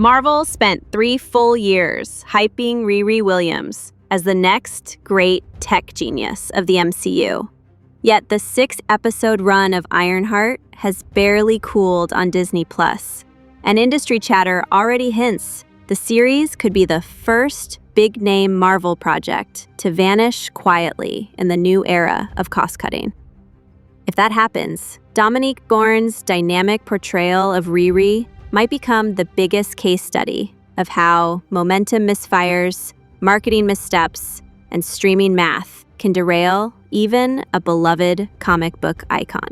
Marvel spent 3 full years hyping Riri Williams as the next great tech genius of the MCU. Yet the 6-episode run of Ironheart has barely cooled on Disney+, and industry chatter already hints the series could be the first big-name Marvel project to vanish quietly in the new era of cost-cutting. If that happens, Dominique Thorne's dynamic portrayal of Riri might become the biggest case study of how momentum misfires, marketing missteps, and streaming math can derail even a beloved comic book icon.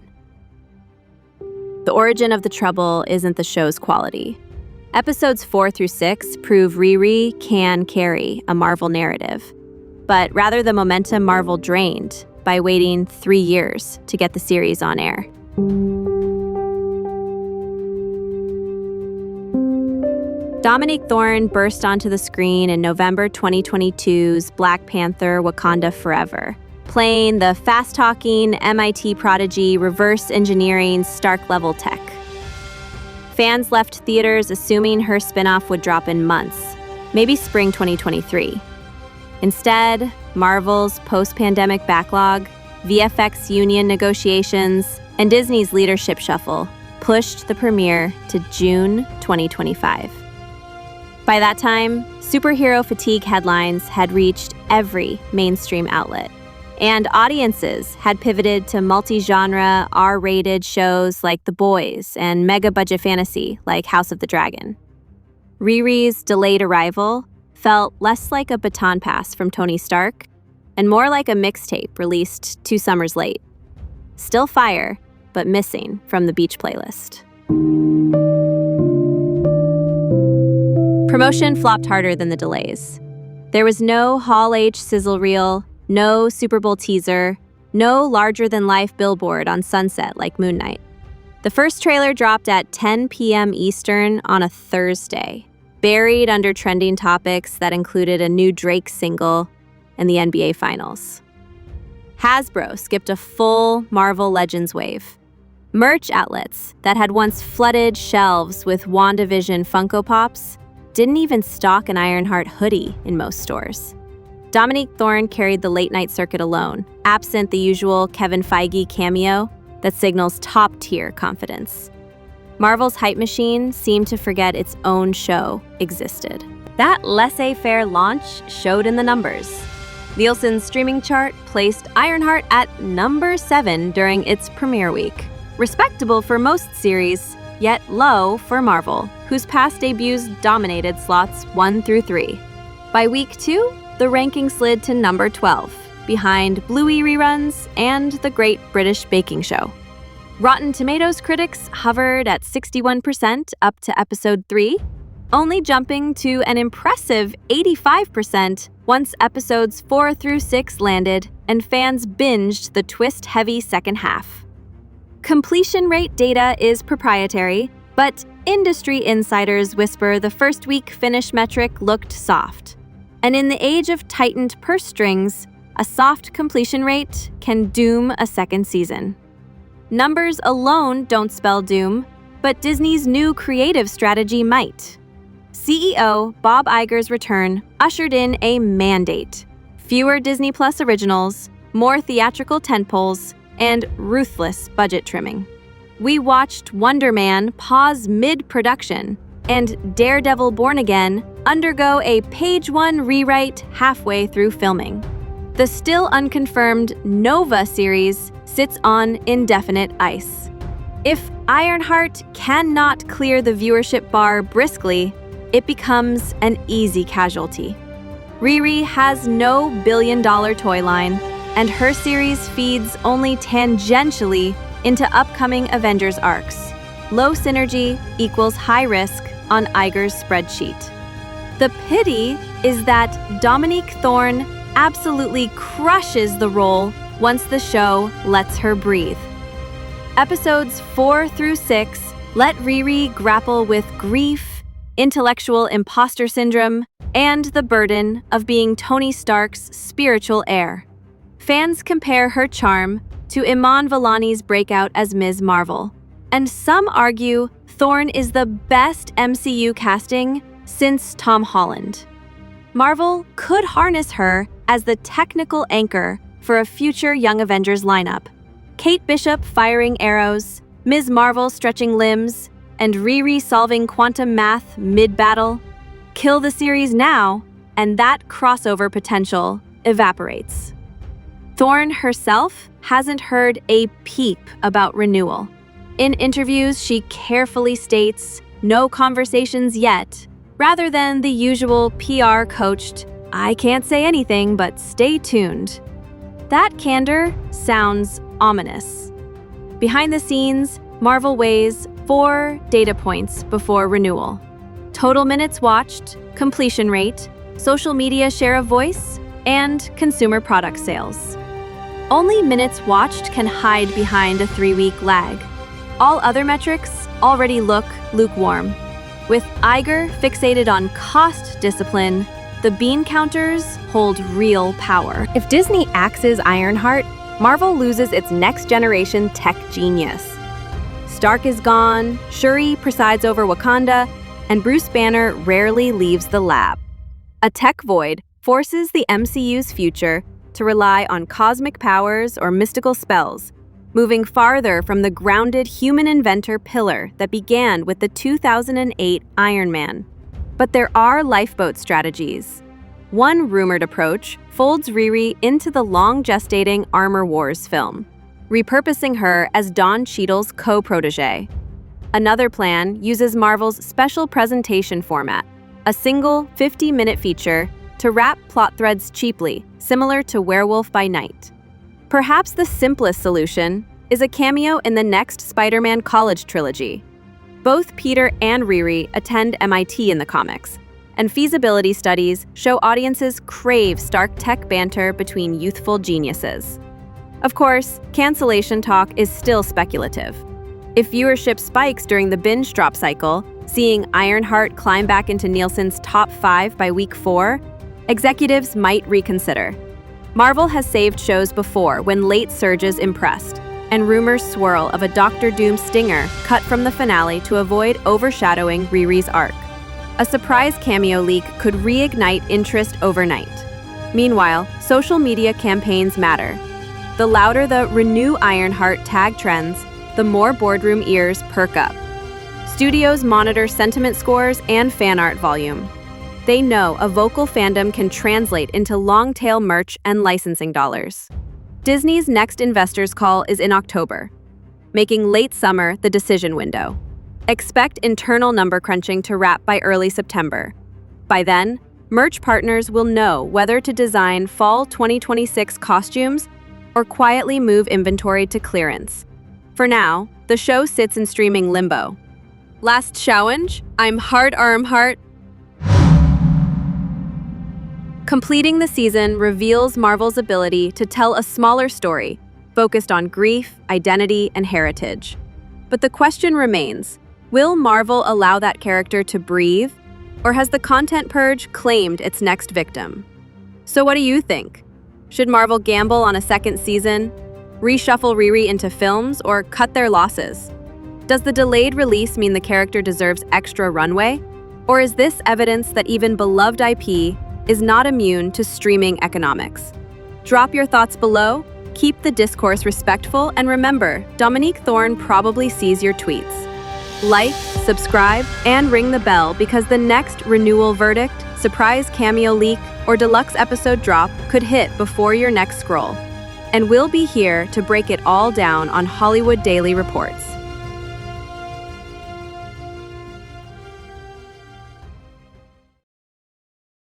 The origin of the trouble isn't the show's quality. Episodes 4 through 6 prove Riri can carry a Marvel narrative, but rather the momentum Marvel drained by waiting 3 years to get the series on air. Dominique Thorne burst onto the screen in November 2022's Black Panther: Wakanda Forever, playing the fast-talking MIT prodigy reverse engineering Stark-level tech. Fans left theaters assuming her spin-off would drop in months, maybe spring 2023. Instead, Marvel's post-pandemic backlog, VFX union negotiations, and Disney's leadership shuffle pushed the premiere to June 2025. By that time, superhero fatigue headlines had reached every mainstream outlet, and audiences had pivoted to multi-genre, R-rated shows like The Boys and mega-budget fantasy like House of the Dragon. Riri's delayed arrival felt less like a baton pass from Tony Stark and more like a mixtape released 2 summers late. Still fire, but missing from the beach playlist. Promotion flopped harder than the delays. There was no Hall H sizzle reel, no Super Bowl teaser, no larger-than-life billboard on Sunset like Moon Knight. The first trailer dropped at 10 p.m. Eastern on a Thursday, buried under trending topics that included a new Drake single and the NBA Finals. Hasbro skipped a full Marvel Legends wave. Merch outlets that had once flooded shelves with WandaVision Funko Pops didn't even stock an Ironheart hoodie in most stores. Dominique Thorne carried the late-night circuit alone, absent the usual Kevin Feige cameo that signals top-tier confidence. Marvel's hype machine seemed to forget its own show existed. That laissez-faire launch showed in the numbers. Nielsen's streaming chart placed Ironheart at number 7 during its premiere week. Respectable for most series, yet low for Marvel, whose past debuts dominated slots 1 through 3. By week 2, the ranking slid to number 12, behind Bluey reruns and The Great British Baking Show. Rotten Tomatoes critics hovered at 61% up to episode 3, only jumping to an impressive 85% once episodes 4 through 6 landed and fans binged the twist-heavy second half. Completion rate data is proprietary, but industry insiders whisper the first week finish metric looked soft. And in the age of tightened purse strings, a soft completion rate can doom a second season. Numbers alone don't spell doom, but Disney's new creative strategy might. CEO Bob Iger's return ushered in a mandate: fewer Disney Plus originals, more theatrical tentpoles, and ruthless budget trimming. We watched Wonder Man pause mid-production and Daredevil Born Again undergo a page-1 rewrite halfway through filming. The still unconfirmed Nova series sits on indefinite ice. If Ironheart cannot clear the viewership bar briskly, it becomes an easy casualty. Riri has no billion-dollar toy line, and her series feeds only tangentially into upcoming Avengers arcs. Low synergy equals high risk on Iger's spreadsheet. The pity is that Dominique Thorne absolutely crushes the role once the show lets her breathe. Episodes 4 through 6 let Riri grapple with grief, intellectual imposter syndrome, and the burden of being Tony Stark's spiritual heir. Fans compare her charm to Iman Vellani's breakout as Ms. Marvel, And some argue Thorne is the best MCU casting since Tom Holland. Marvel could harness her as the technical anchor for a future Young Avengers lineup. Kate Bishop firing arrows, Ms. Marvel stretching limbs, and Riri solving quantum math mid-battle. Kill the series now, and that crossover potential evaporates. Thorne herself hasn't heard a peep about renewal. In interviews, she carefully states, "No conversations yet," rather than the usual PR-coached, "I can't say anything, but stay tuned." That candor sounds ominous. Behind the scenes, Marvel weighs 4 data points before renewal: total minutes watched, completion rate, social media share of voice, and consumer product sales. Only minutes watched can hide behind a 3-week lag. All other metrics already look lukewarm. With Iger fixated on cost discipline, the bean counters hold real power. If Disney axes Ironheart, Marvel loses its next-generation tech genius. Stark is gone, Shuri presides over Wakanda, and Bruce Banner rarely leaves the lab. A tech void forces the MCU's future to rely on cosmic powers or mystical spells, moving farther from the grounded human inventor pillar that began with the 2008 Iron Man. But there are Lifeboat strategies. One rumored approach folds Riri into the long-gestating Armor Wars film, repurposing her as Don Cheadle's co-protege. Another plan uses Marvel's special presentation format, a single 50-minute feature, to wrap plot threads cheaply, similar to Werewolf by Night. Perhaps the simplest solution is a cameo in the next Spider-Man college trilogy. Both Peter and Riri attend MIT in the comics, and feasibility studies show audiences crave Stark tech banter between youthful geniuses. Of course, cancellation talk is still speculative. If viewership spikes during the binge drop cycle, seeing Ironheart climb back into Nielsen's top 5 by week 4, executives might reconsider. Marvel has saved shows before when late surges impressed, and rumors swirl of a Doctor Doom stinger cut from the finale to avoid overshadowing Riri's arc. A surprise cameo leak could reignite interest overnight. Meanwhile, social media campaigns matter. The louder the Renew Ironheart tag trends, the more boardroom ears perk up. Studios monitor sentiment scores and fan art volume. They know a vocal fandom can translate into long-tail merch and licensing dollars. Disney's next investors' call is in October, making late summer the decision window. Expect internal number crunching to wrap by early September. By then, merch partners will know whether to design fall 2026 costumes or quietly move inventory to clearance. For now, the show sits in streaming limbo. Last challenge, I'm Ironheart. Completing the season reveals Marvel's ability to tell a smaller story, focused on grief, identity, and heritage. But the question remains, will Marvel allow that character to breathe, or has the content purge claimed its next victim? So what do you think? Should Marvel gamble on a second season, reshuffle Riri into films, or cut their losses? Does the delayed release mean the character deserves extra runway? Or is this evidence that even beloved IP is not immune to streaming economics? Drop your thoughts below, keep the discourse respectful, and remember, Dominique Thorne probably sees your tweets. Like, subscribe, and ring the bell because the next renewal verdict, surprise cameo leak, or deluxe episode drop could hit before your next scroll. And we'll be here to break it all down on Hollywood Daily Reports.